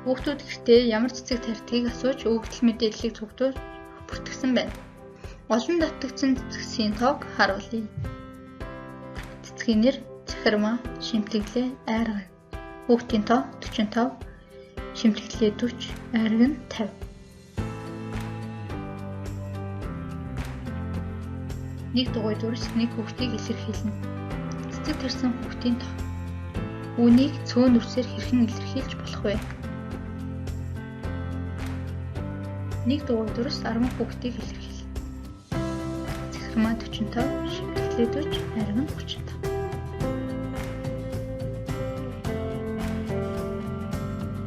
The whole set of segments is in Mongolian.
Хүүхдүүд гэртээ ямар цэцэг тарьдгийг асууж өгөгдөл мэдээллийг цугтууж бүртгэсэн байна. Олон давтагдсан цэцгийн тоог харуулъя. Цэцгийн нэр Захирмаа, шимтгэлээ Айрга. Хүүхдийн тоо 45, шимтгэлээ 40, Айрга нь 50. Нэг дугуй дурс нэг хүүхдийг илэрхийлнэ. Цэцэг тарьсан хүүхдийн тоо. Үүнийг цөөн дүрсээр хэрхэн илэрхийлж болох вэ? Нэг дугуй дурс 10 хүүхдийг илэрхийлнэ. Захирмаа 45, шимтгэлээ 40, Айрга нь 35.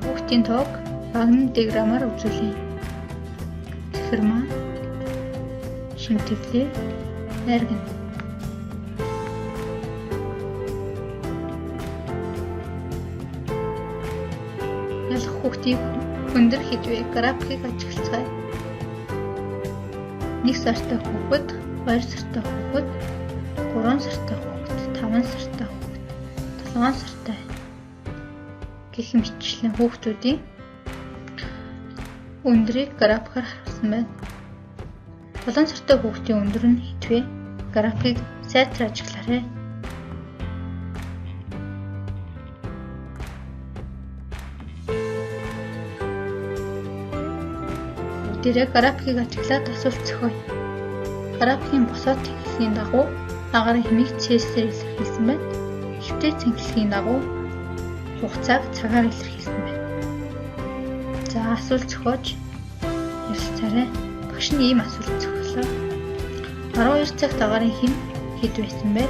Хүүхдийн тоог Вагнер диаграмаар үзүүлье. Захирмаа, шимтгэлээ, Айрга нь. Ялах хүүхдийг өндөр хийдвэ графикийг ажиглацгаая. 1 сартай хүүхэд, 2 сартай хүүхэд, 3 сартай хүүхэд, 5 сартай хүүхэд, 7 сартай гэх мэтчлэн хүүхдүүдийн өндрийг графикаар харуулсан байна. 7 сартай хүүхдийн өндөр нь хитвэ графикийг сайтар ажиглаарай. Бүгдээрээ графикийг ажиглаад асуулт зохиоё. Графикийн босоод тэнхлэгийн дагуу агаарын хэмийг цээсээр илэрхийлсэн байна. Шивтэй тэнхлэгийн дагуу хугацааг цагаар илэрхийлсэн байна. За асуулт зохиож ярилцаарай. Багш нь ийм асуулт зохиолоо. 12 цагт агаарын хэм хэд байсан бэ?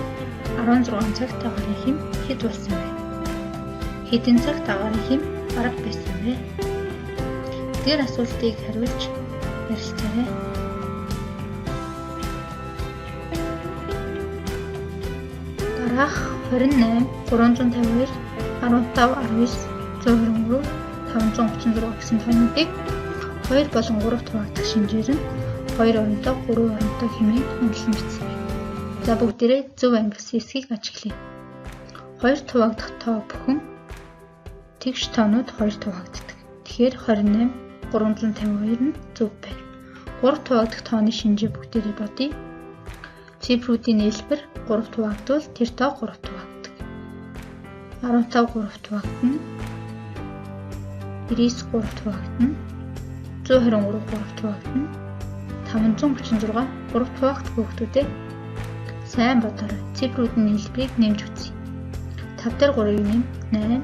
16 цагт агаарын хэм хэд болсон бэ? Хэдэн цагт агаарын хэм арга байсан бэ? Тэр асуултыг хариулж ярилцаарай. Дараах 28, 352, 15, 19, 123, 536 гэсэн тоонуудыг 2 болон 3 хуваагдах шинжээр нь 2 оронтой 3 оронтой хэмээн үнэлэн бичсэн байна. За бүгдээрээ зөв ангилсан эсхийг ажиглая. 2 хуваагдах тоо бүхэн тэгш тоонууд 2 хуваагддаг. Тэгэхээр 28, 352 нь зөв байна. 3 хуваагдах тооны шинжээ бүгдээрээ бодъё. Цифруудын нээлбэр 3 хуваагдвал тэр тоо 3 хуваагддаг. 15 3 хуваагдана. 99 3 хуваагдана. 123 3 хуваагдана. 536 3 хуваагдах хүүхдүүдээ сайн бодоорой. Цифруудын нээлбэрийг нэмж үзье. 5 дээр 3-ыг нэм 8,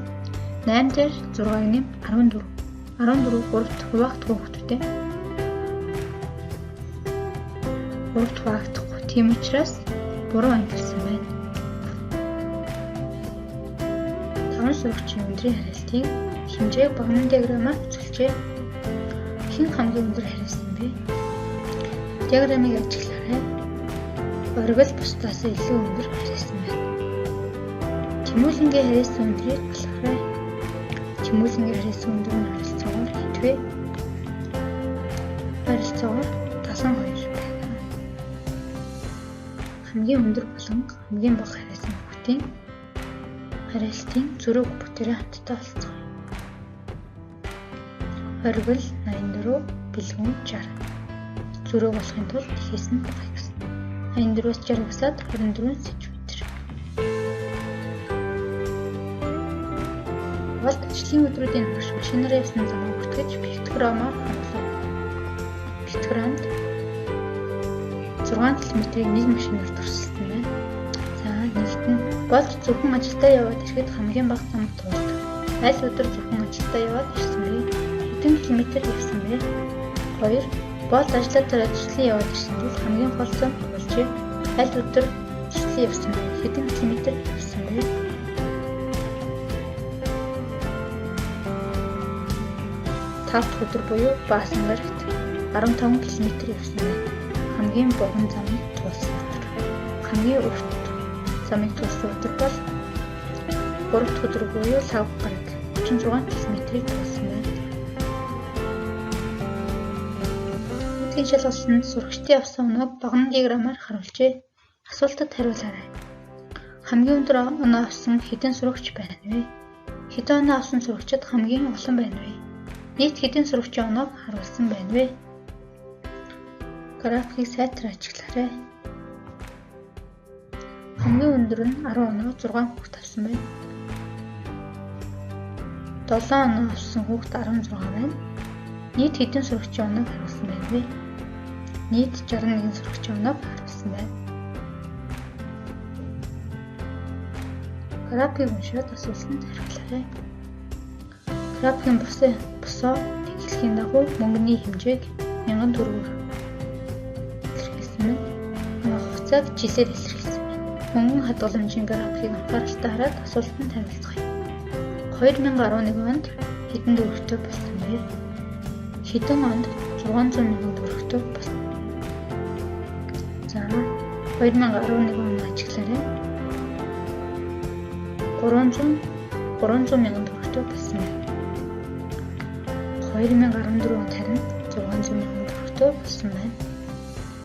8 дээр 6-ыг нэм 14. 14 3 хуваагдах хүүхдүүдээ 3 хуваагдахгүй. Тийм учраас буруу ангилсан байна. 5 сурагчийн өндрийн хариултыг хэмжээг Вагнер диаграмаар үзүүлжээ. Хэн хамгийн өндөр хариулсан бэ? Диаграмыг ажиглаарай. Оргил бусдаас илүү өндөр хариулсан байна. Тэмүүлэнгийн хариулсан өндрийг олохрой. Тэмүүлэнгийн хариулсан өндөр нь харилцаагаар хитвэ. Харилцаагаар 52 байна. Хамгийн өндөр болон хамгийн бага хариулсан хүүхдийн хариултын зөрүүг бүгдээрээ хамтдаа олцгоё. Оргил 84, бэлгүн 60. Зөрүүг олохын тулд ихээс нь багыг гэсэн. 84-өөс 60 гасаад 24 см. Болт ажлын өдрүүдийн багш машинаар явсан замаа бүртгэж пиктограмаар хандлав. Пиктограмд 6 км-ийг нэг машинаар туршилсан байна. За нэгдэн болт зөвхөн ажилдаа яваад ирэхэд хамгийн бага замд туулдаг. Аль өдөр зөвхөн ажилдаа яваад ирсэн бэ? Хэдэн километр явсан бэ? 2. Болт ажлаа ажиллан яваад ирсэн бол хамгийн гол зам туулжээ. Аль өдөр ажиллан явсан бэ? Хэдэн километр явсан бэ? 5 дахь өдөр буюу баасан гарагт 15 км явсан байна. Хамгийн богино замыг туулсан өдөр. Хамгийн урт замыг туулсан өдөр бол 3 дахь өдөр буюу лав гараг 36 км-ийг туулсан байна. Эдгээр шалгалтанд сурагчдын авсан оноог Вагнер диаграмаар харуулжээ. Асуултад хариулаарай. Хамгийн өндөр оноо авсан хэдэн сурагч байна вэ? Хэдэн оноо авсан сурагчид хамгийн олон байна вэ? Нийт хэдэн сурагчийн оноог харуулсан байна вэ? Графикийг сайтар ажиглаарай. Хамгийн өндөр нь 10 оноо 6 хүүхэд авсан байна. 7 оноо авсан хүүхэд 16 байна. Нийт хэдэн сурагчийн оноог харуулсан байна вэ? Нийт 61 сурагчийн оноог харуулсан байна. Графикийг уншаад асуултанд хариулаарай. Графикийн босоо тэглэхийн дагуу мөнгөний хэмжээг 1000 төгрөгөөр илэрхийлсэн байна. Оноох хугацааг жилээр илэрхийлсэн байна. Мөнгөн хадгаламжийн графикийг анхааралтай хараад асуултанд хариулцгаая. 2011 онд хэдэн төгрөгтэй болсон бэ? Хэдэн онд 600,000 төгрөгтэй болсон? За 2011 онд ажиглаарай. 300,000 төгрөгтэй болсон байна. 2014 онд харин 600,000 төгрөгтэй болсон байна.